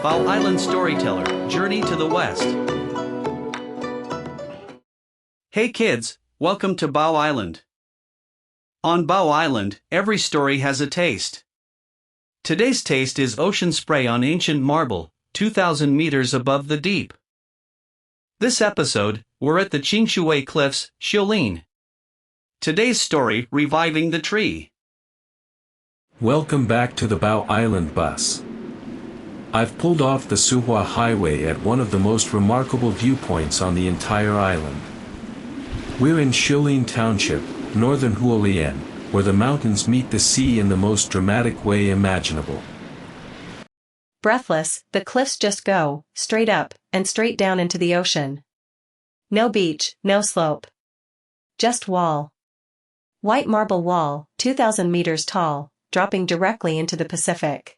Bao Island Storyteller, Journey to the West. Hey kids, welcome to Bao Island. On Bao Island, every story has a taste. Today's taste is ocean spray on ancient marble, 2,000 meters above the deep. This episode, we're at the Qingshui Cliffs, Xiulin. Today's story, Reviving the Tree. Welcome back to the Bao Island bus. I've pulled off the Suhua Highway at one of the most remarkable viewpoints on the entire island. We're in Xiulin Township, northern Hualien, where the mountains meet the sea in the most dramatic way imaginable. Breathless, the cliffs just go, straight up, and straight down into the ocean. No beach, no slope. Just wall. White marble wall, 2,000 meters tall, dropping directly into the Pacific.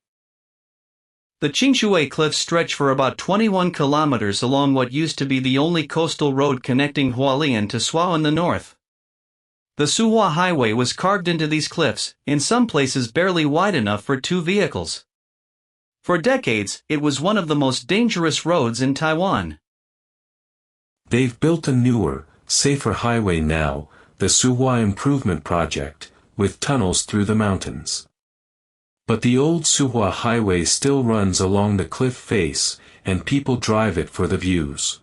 The Qingshui Cliffs stretch for about 21 kilometers along what used to be the only coastal road connecting Hualien to Suhua in the north. The Suhua Highway was carved into these cliffs, in some places barely wide enough for 2 vehicles. For decades, it was one of the most dangerous roads in Taiwan. They've built a newer, safer highway now, the Suhua Improvement Project, with tunnels through the mountains. But the old Suhua Highway still runs along the cliff face, and people drive it for the views.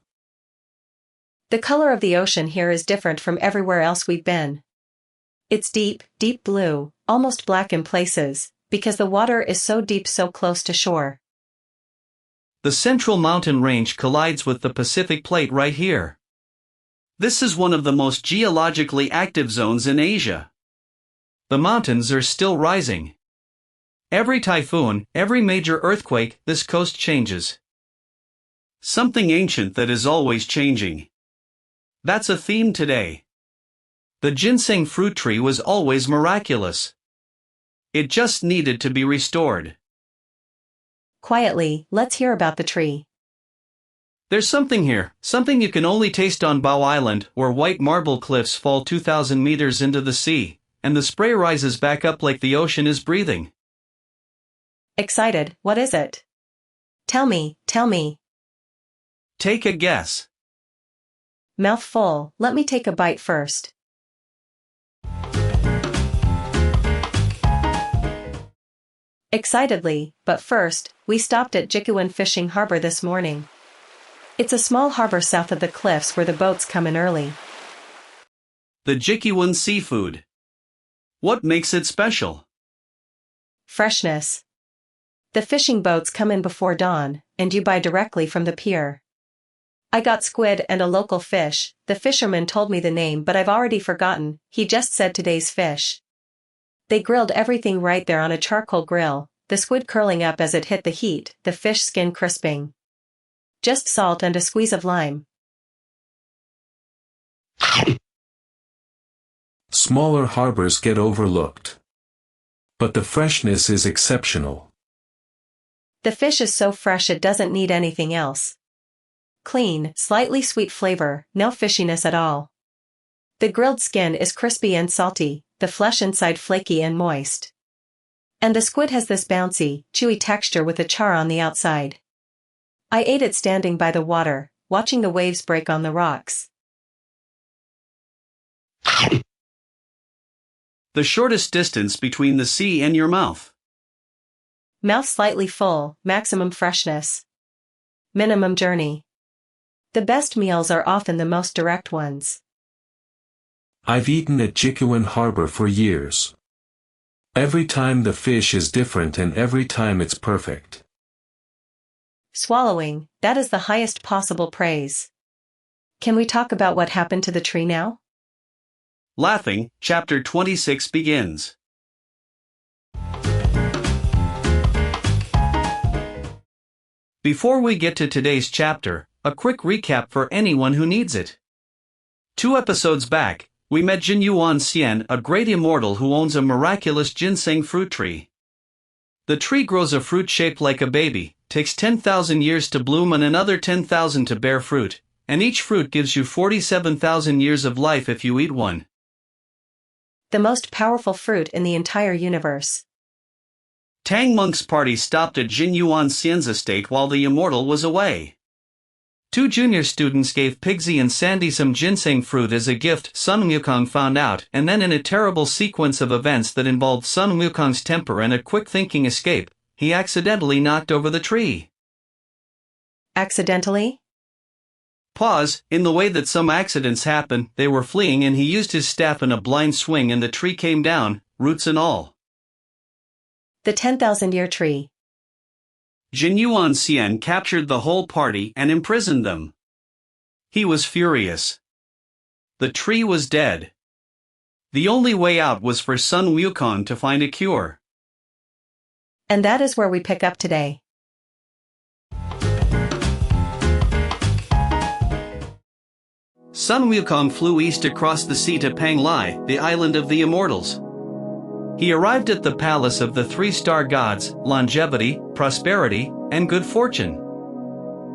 The color of the ocean here is different from everywhere else we've been. It's deep, deep blue, almost black in places, because the water is so deep so close to shore. The Central Mountain Range collides with the Pacific Plate right here. This is one of the most geologically active zones in Asia. The mountains are still rising. Every typhoon, every major earthquake, this coast changes. Something ancient that is always changing. That's a theme today. The ginseng fruit tree was always miraculous. It just needed to be restored. Quietly, let's hear about the tree. There's something here, something you can only taste on Bao Island, where white marble cliffs fall 2,000 meters into the sea, and the spray rises back up like the ocean is breathing. Excited, what is it? Tell me, tell me. Take a guess. Mouth full, let me take a bite first. Excitedly, but first, we stopped at Jiqiwan fishing harbor this morning. It's a small harbor south of the cliffs where the boats come in early. The Jiqiwan seafood. What makes it special? Freshness. The fishing boats come in before dawn, and you buy directly from the pier. I got squid and a local fish. The fisherman told me the name but I've already forgotten, he just said today's fish. They grilled everything right there on a charcoal grill, the squid curling up as it hit the heat, the fish skin crisping. Just salt and a squeeze of lime. Smaller harbors get overlooked. But the freshness is exceptional. The fish is so fresh it doesn't need anything else. Clean, slightly sweet flavor, no fishiness at all. The grilled skin is crispy and salty, the flesh inside flaky and moist. And the squid has this bouncy, chewy texture with a char on the outside. I ate it standing by the water, watching the waves break on the rocks. The shortest distance between the sea and your mouth. Mouth slightly full, maximum freshness. Minimum journey. The best meals are often the most direct ones. I've eaten at Jiqiwan Harbor for years. Every time the fish is different and every time it's perfect. Swallowing, that is the highest possible praise. Can we talk about what happened to the tree now? Laughing, chapter 26 begins. Before we get to today's chapter, a quick recap for anyone who needs it. 2 episodes back, we met Jinyuan Xian, a great immortal who owns a miraculous ginseng fruit tree. The tree grows a fruit shaped like a baby, takes 10,000 years to bloom and another 10,000 to bear fruit, and each fruit gives you 47,000 years of life if you eat one. The most powerful fruit in the entire universe. Tang Monk's party stopped at Jinyuan Xian's estate while the immortal was away. 2 junior students gave Pigsy and Sandy some ginseng fruit as a gift. Sun Wukong found out, and then in a terrible sequence of events that involved Sun Wukong's temper and a quick-thinking escape, he accidentally knocked over the tree. Accidentally? Pause. In the way that some accidents happen, they were fleeing and he used his staff in a blind swing and the tree came down, roots and all. The 10,000-year tree. Jinyuan Xian captured the whole party and imprisoned them. He was furious. The tree was dead. The only way out was for Sun Wukong to find a cure. And that is where we pick up today. Sun Wukong flew east across the sea to Panglai, the island of the immortals. He arrived at the palace of the 3-star gods, longevity, prosperity, and good fortune.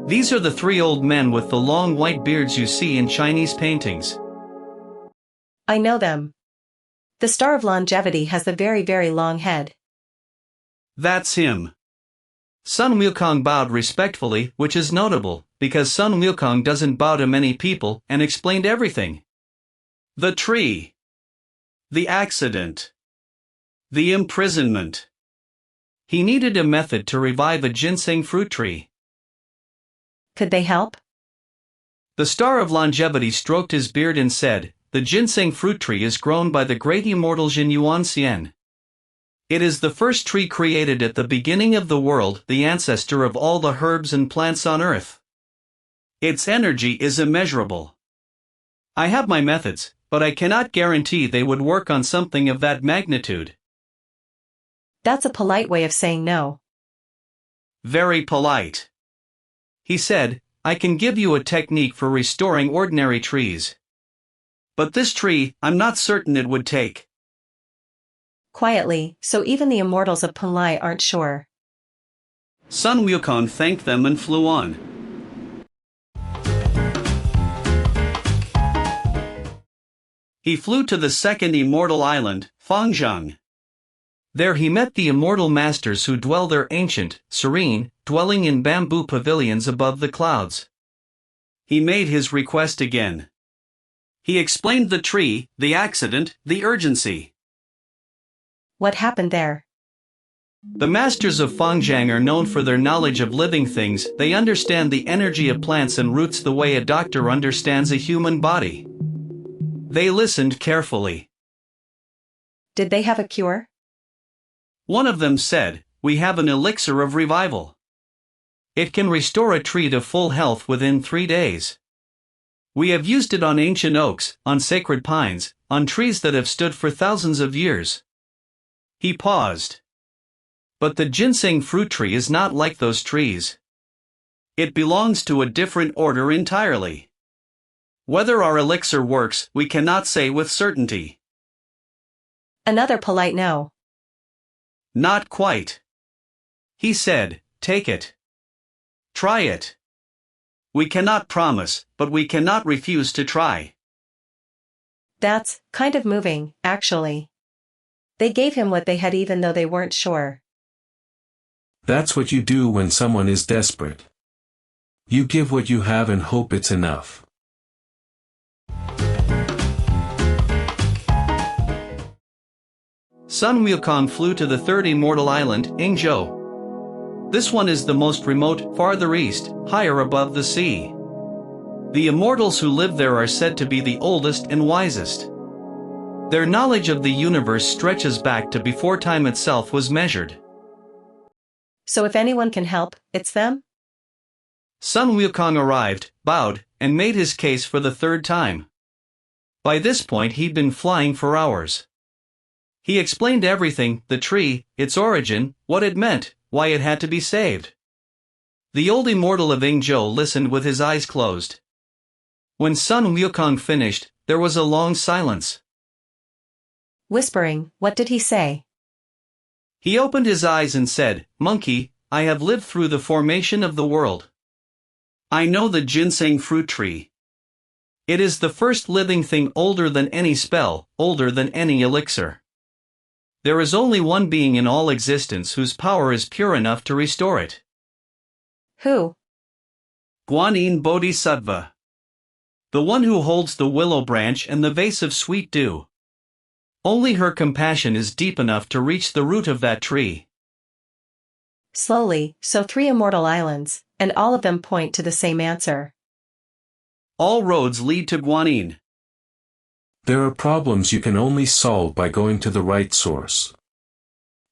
These are the 3 old men with the long white beards you see in Chinese paintings. I know them. The star of longevity has the very, very long head. That's him. Sun Wukong bowed respectfully, which is notable, because Sun Wukong doesn't bow to many people, and explained everything. The tree. The accident. The imprisonment. He needed a method to revive a ginseng fruit tree. Could they help? The star of longevity stroked his beard and said, "The ginseng fruit tree is grown by the great immortal Jinyuan Xian. It is the first tree created at the beginning of the world, the ancestor of all the herbs and plants on earth. Its energy is immeasurable. I have my methods, but I cannot guarantee they would work on something of that magnitude." That's a polite way of saying no. Very polite. He said, "I can give you a technique for restoring ordinary trees. But this tree, I'm not certain it would take." Quietly, so even the immortals of Panglai aren't sure. Sun Wukong thanked them and flew on. He flew to the second immortal island, Fangzhang. There he met the immortal masters who dwell there ancient, serene, dwelling in bamboo pavilions above the clouds. He made his request again. He explained the tree, the accident, the urgency. What happened there? The masters of Fangzhang are known for their knowledge of living things. They understand the energy of plants and roots the way a doctor understands a human body. They listened carefully. Did they have a cure? One of them said, "We have an elixir of revival. It can restore a tree to full health within 3 days. We have used it on ancient oaks, on sacred pines, on trees that have stood for thousands of years." He paused. But the ginseng fruit tree is not like those trees. It belongs to a different order entirely. Whether our elixir works, we cannot say with certainty. Another polite no. Not quite. He said, "Take it. Try it. We cannot promise, but we cannot refuse to try." That's kind of moving, actually. They gave him what they had even though they weren't sure. That's what you do when someone is desperate. You give what you have and hope it's enough. Sun Wukong flew to the 3rd immortal island, Yingzhou. This one is the most remote, farther east, higher above the sea. The immortals who live there are said to be the oldest and wisest. Their knowledge of the universe stretches back to before time itself was measured. So if anyone can help, it's them? Sun Wukong arrived, bowed, and made his case for the 3rd time. By this point he'd been flying for hours. He explained everything, the tree, its origin, what it meant, why it had to be saved. The old immortal of Yingzhou listened with his eyes closed. When Sun Wukong finished, there was a long silence. Whispering, what did he say? He opened his eyes and said, "Monkey, I have lived through the formation of the world. I know the ginseng fruit tree. It is the first living thing older than any spell, older than any elixir. There is only one being in all existence whose power is pure enough to restore it. Who? Guanyin Bodhisattva. The one who holds the willow branch and the vase of sweet dew. Only her compassion is deep enough to reach the root of that tree. Slowly, so 3 immortal islands, and all of them point to the same answer. All roads lead to Guanyin. There are problems you can only solve by going to the right source.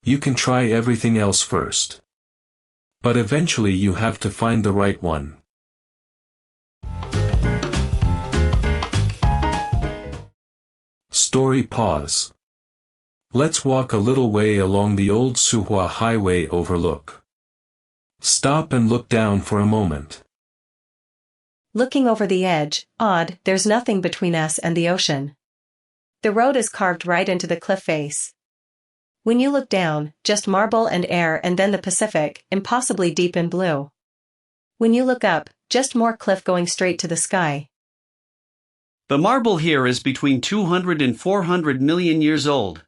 You can try everything else first. But eventually you have to find the right one. Story pause. Let's walk a little way along the old Suhua Highway overlook. Stop and look down for a moment. Looking over the edge, odd, there's nothing between us and the ocean. The road is carved right into the cliff face. When you look down, just marble and air and then the Pacific, impossibly deep in blue. When you look up, just more cliff going straight to the sky. The marble here is between 200 and 400 million years old.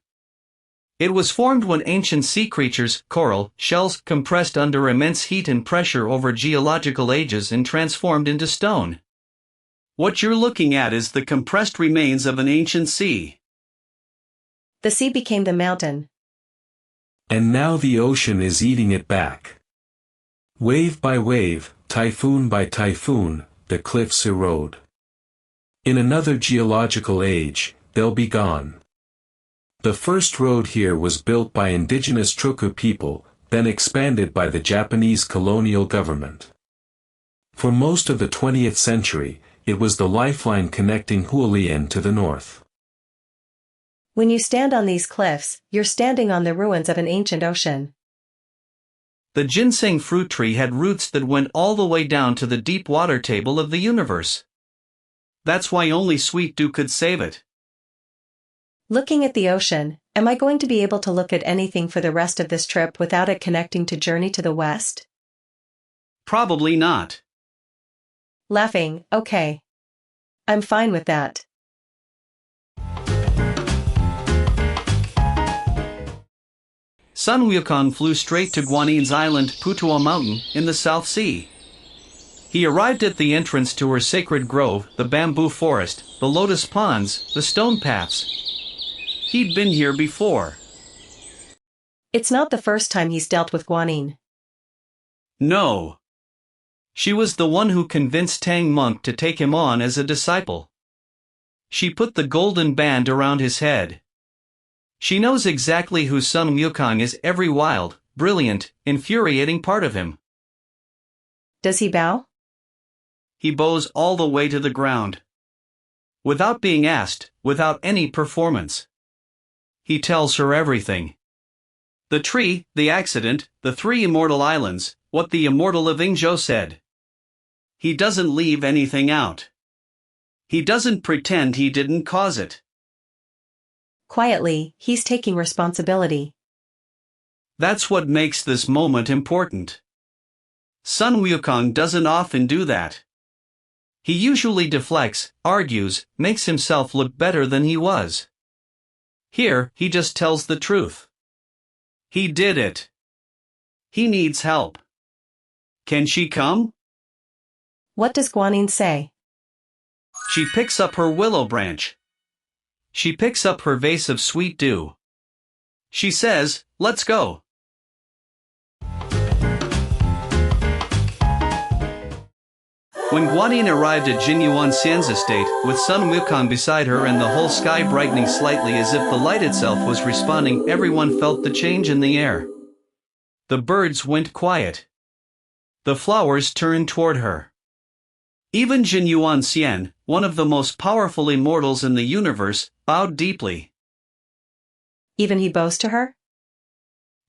It was formed when ancient sea creatures, coral, shells, compressed under immense heat and pressure over geological ages and transformed into stone. What you're looking at is the compressed remains of an ancient sea. The sea became the mountain. And now the ocean is eating it back. Wave by wave, typhoon by typhoon, the cliffs erode. In another geological age, they'll be gone. The first road here was built by indigenous Truku people, then expanded by the Japanese colonial government. For most of the 20th century, it was the lifeline connecting Hualien to the north. When you stand on these cliffs, you're standing on the ruins of an ancient ocean. The ginseng fruit tree had roots that went all the way down to the deep water table of the universe. That's why only sweet dew could save it. Looking at the ocean, am I going to be able to look at anything for the rest of this trip without it connecting to Journey to the West? Probably not. Laughing, okay. I'm fine with that. Sun Wukong flew straight to Guanyin's island Putuo Mountain in the South Sea. He arrived at the entrance to her sacred grove, the bamboo forest, the lotus ponds, the stone paths. He'd been here before. It's not the first time he's dealt with Guanyin. No. She was the one who convinced Tang Monk to take him on as a disciple. She put the golden band around his head. She knows exactly who Sun Wukong is, every wild, brilliant, infuriating part of him. Does he bow? He bows all the way to the ground. Without being asked, without any performance. He tells her everything. The tree, the accident, the 3 immortal islands, what the immortal of Yingzhou said. He doesn't leave anything out. He doesn't pretend he didn't cause it. Quietly, he's taking responsibility. That's what makes this moment important. Sun Wukong doesn't often do that. He usually deflects, argues, makes himself look better than he was. Here, he just tells the truth. He did it. He needs help. Can she come? What does Guanyin say? She picks up her willow branch. She picks up her vase of sweet dew. She says, let's go. When Guanyin arrived at Jiqiwan Xian's estate, with Sun Wukong beside her and the whole sky brightening slightly as if the light itself was responding, everyone felt the change in the air. The birds went quiet. The flowers turned toward her. Even Jiqiwan Xian, one of the most powerful immortals in the universe, bowed deeply. Even he bows to her?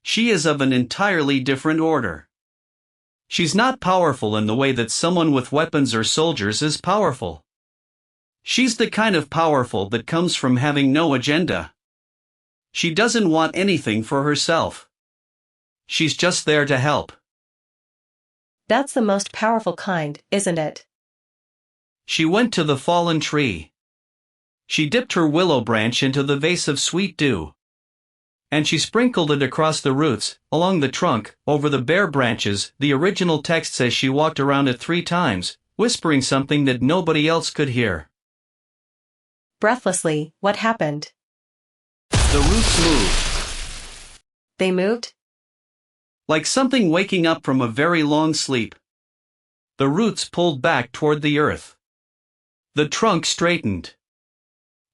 She is of an entirely different order. She's not powerful in the way that someone with weapons or soldiers is powerful. She's the kind of powerful that comes from having no agenda. She doesn't want anything for herself. She's just there to help. That's the most powerful kind, isn't it? She went to the fallen tree. She dipped her willow branch into the vase of sweet dew. And she sprinkled it across the roots, along the trunk, over the bare branches. The original text says she walked around it 3 times, whispering something that nobody else could hear. Breathlessly, what happened? The roots moved. They moved? Like something waking up from a very long sleep. The roots pulled back toward the earth. The trunk straightened.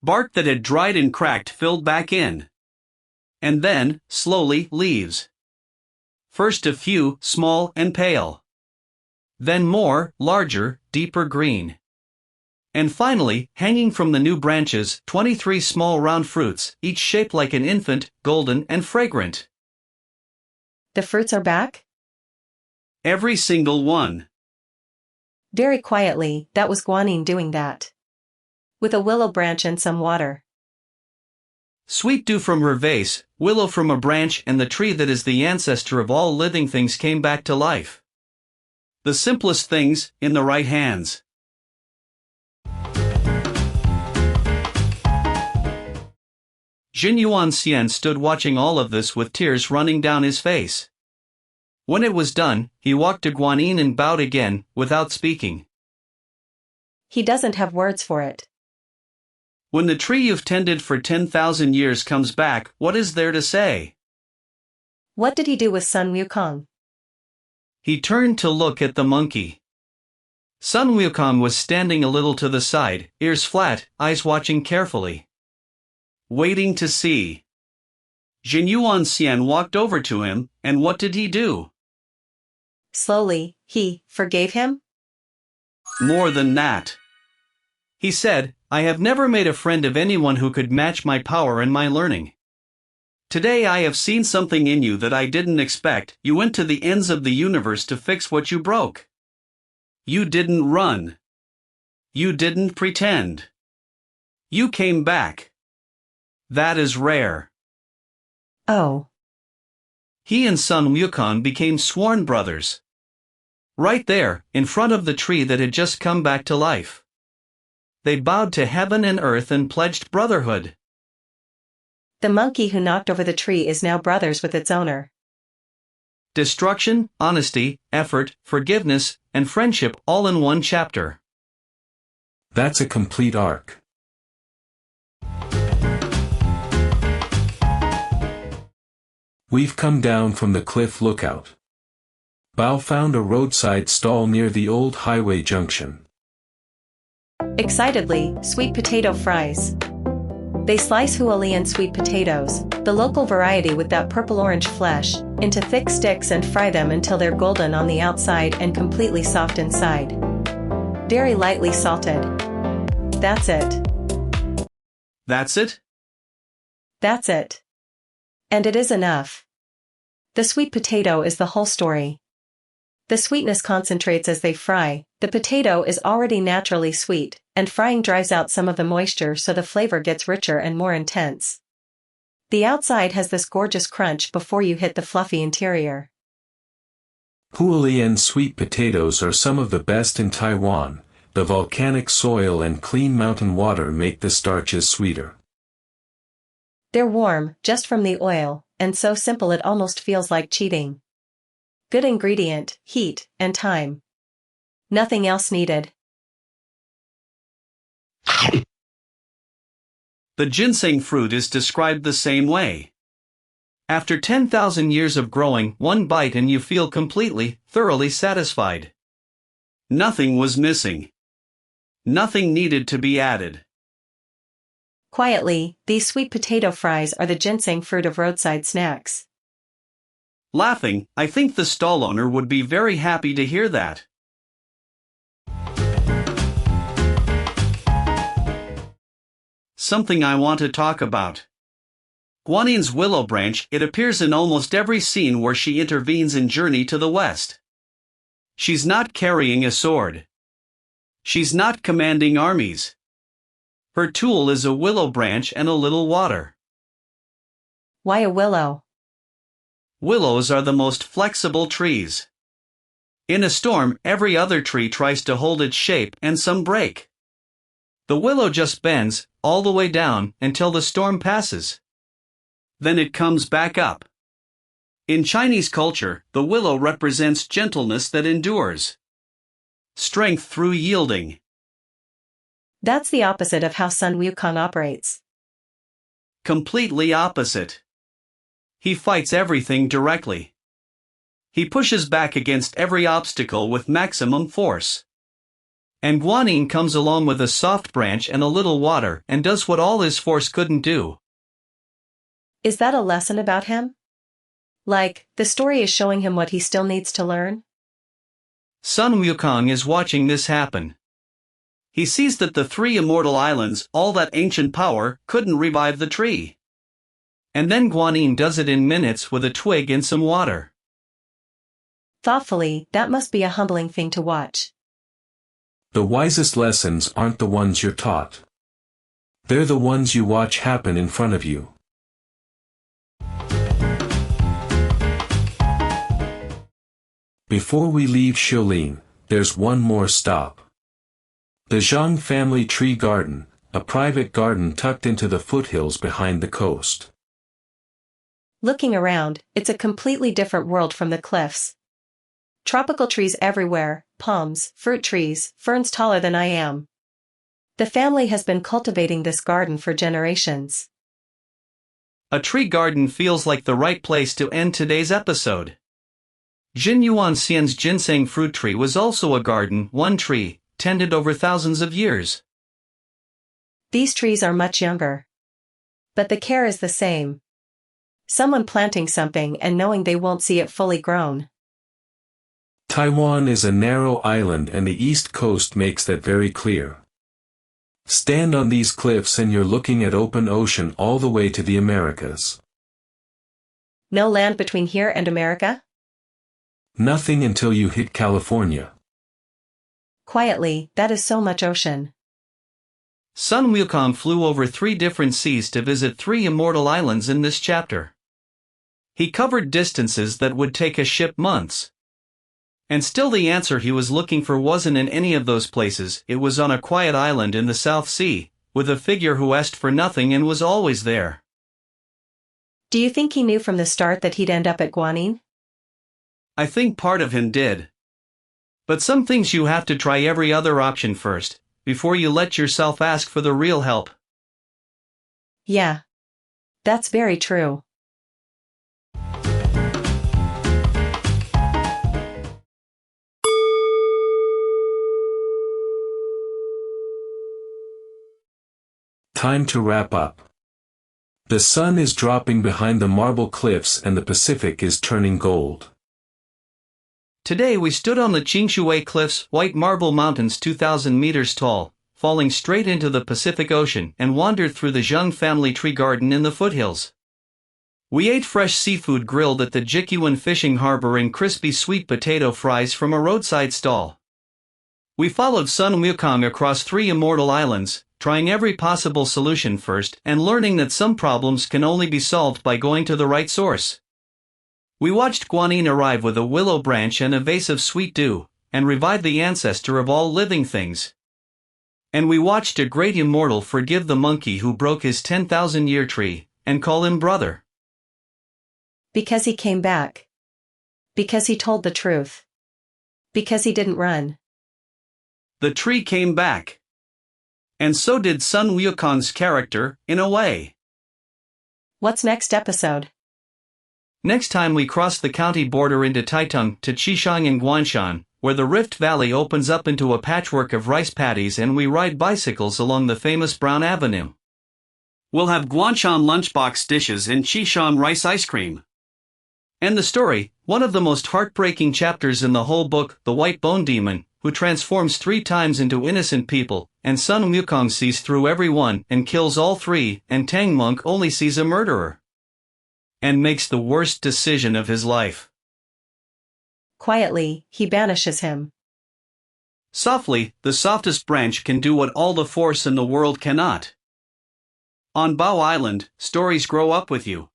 Bark that had dried and cracked filled back in. And then, slowly, leaves. First a few, small and pale. Then more, larger, deeper green. And finally, hanging from the new branches, 23 small round fruits, each shaped like an infant, golden and fragrant. The fruits are back? Every single one. Very quietly, that was Guanyin doing that. With a willow branch and some water. Sweet dew from her vase, willow from a branch, and the tree that is the ancestor of all living things came back to life. The simplest things, in the right hands. Jiqiwan stood watching all of this with tears running down his face. When it was done, he walked to Guanyin and bowed again, without speaking. He doesn't have words for it. When the tree you've tended for 10,000 years comes back, what is there to say? What did he do with Sun Wukong? He turned to look at the monkey. Sun Wukong was standing a little to the side, ears flat, eyes watching carefully. Waiting to see. Jiqiwan walked over to him, and what did he do? Slowly, he forgave him? More than that. He said, I have never made a friend of anyone who could match my power and my learning. Today I have seen something in you that I didn't expect. You went to the ends of the universe to fix what you broke. You didn't run. You didn't pretend. You came back. That is rare. Oh. He and Sun Wukong became sworn brothers. Right there, in front of the tree that had just come back to life. They bowed to heaven and earth and pledged brotherhood. The monkey who knocked over the tree is now brothers with its owner. Destruction, honesty, effort, forgiveness, and friendship all in one chapter. That's a complete arc. We've come down from the cliff lookout. Bao found a roadside stall near the old highway junction. Excitedly, sweet potato fries. They slice Hualien sweet potatoes, the local variety with that purple-orange flesh, into thick sticks and fry them until they're golden on the outside and completely soft inside. Very lightly salted. That's it. That's it? That's it. And it is enough. The sweet potato is the whole story. The sweetness concentrates as they fry. The potato is already naturally sweet, and frying drives out some of the moisture so the flavor gets richer and more intense. The outside has this gorgeous crunch before you hit the fluffy interior. Hualien sweet potatoes are some of the best in Taiwan. The volcanic soil and clean mountain water make the starches sweeter. They're warm, just from the oil, and so simple it almost feels like cheating. Good ingredient, heat, and time. Nothing else needed. The ginseng fruit is described the same way. After 10,000 years of growing, one bite and you feel completely, thoroughly satisfied. Nothing was missing. Nothing needed to be added. Quietly, these sweet potato fries are the ginseng fruit of roadside snacks. Laughing, I think the stall owner would be very happy to hear that. Something I want to talk about. Guanyin's willow branch, it appears in almost every scene where she intervenes in Journey to the West. She's not carrying a sword. She's not commanding armies. Her tool is a willow branch and a little water. Why a willow? Willows are the most flexible trees. In a storm, every other tree tries to hold its shape and some break. The willow just bends, all the way down, until the storm passes. Then it comes back up. In Chinese culture, the willow represents gentleness that endures. Strength through yielding. That's the opposite of how Sun Wukong operates. Completely opposite. He fights everything directly. He pushes back against every obstacle with maximum force. And Guanyin comes along with a soft branch and a little water and does what all his force couldn't do. Is that a lesson about him? Like, the story is showing him what he still needs to learn? Sun Wukong is watching this happen. He sees that the three immortal islands, all that ancient power, couldn't revive the tree. And then Guanyin does it in minutes with a twig and some water. Thoughtfully, that must be a humbling thing to watch. The wisest lessons aren't the ones you're taught. They're the ones you watch happen in front of you. Before we leave Xiulin, there's one more stop. The Zhang Family Tree Garden, a private garden tucked into the foothills behind the coast. Looking around, it's a completely different world from the cliffs. Tropical trees everywhere, palms, fruit trees, ferns taller than I am. The family has been cultivating this garden for generations. A tree garden feels like the right place to end today's episode. Jinyuan Xian's ginseng fruit tree was also a garden, one tree, tended over thousands of years. These trees are much younger. But the care is the same. Someone planting something and knowing they won't see it fully grown. Taiwan is a narrow island and the east coast makes that very clear. Stand on these cliffs and you're looking at open ocean all the way to the Americas. No land between here and America? Nothing until you hit California. Quietly, that is so much ocean. Sun Wukong flew over 3 different seas to visit 3 immortal islands in this chapter. He covered distances that would take a ship months. And still the answer he was looking for wasn't in any of those places, it was on a quiet island in the South Sea, with a figure who asked for nothing and was always there. Do you think he knew from the start that he'd end up at Guanyin? I think part of him did. But some things you have to try every other option first, before you let yourself ask for the real help. Yeah. That's very true. Time to wrap up. The sun is dropping behind the marble cliffs and the Pacific is turning gold. Today we stood on the Qingshui Cliffs, white marble mountains 2,000 meters tall, falling straight into the Pacific Ocean, and wandered through the Zhang Family Tree Garden in the foothills. We ate fresh seafood grilled at the Jiqiwan fishing harbor and crispy sweet potato fries from a roadside stall. We followed Sun Wukong across 3 immortal islands, trying every possible solution first and learning that some problems can only be solved by going to the right source. We watched Guanyin arrive with a willow branch and a vase of sweet dew, and revive the ancestor of all living things. And we watched a great immortal forgive the monkey who broke his 10,000-year tree, and call him brother. Because he came back. Because he told the truth. Because he didn't run. The tree came back. And so did Sun Wukong's character, in a way. What's next episode? Next time we cross the county border into Taitung to Qishang and Guanshan, where the Rift Valley opens up into a patchwork of rice paddies and we ride bicycles along the famous Brown Avenue. We'll have Guanshan lunchbox dishes and Qishan rice ice cream. And the story, one of the most heartbreaking chapters in the whole book, the White Bone Demon, who transforms 3 times into innocent people, and Sun Wukong sees through every one and kills all 3, and Tang Monk only sees a murderer. And makes the worst decision of his life. Quietly, he banishes him. Softly, the softest branch can do what all the force in the world cannot. On Bao Island, stories grow up with you.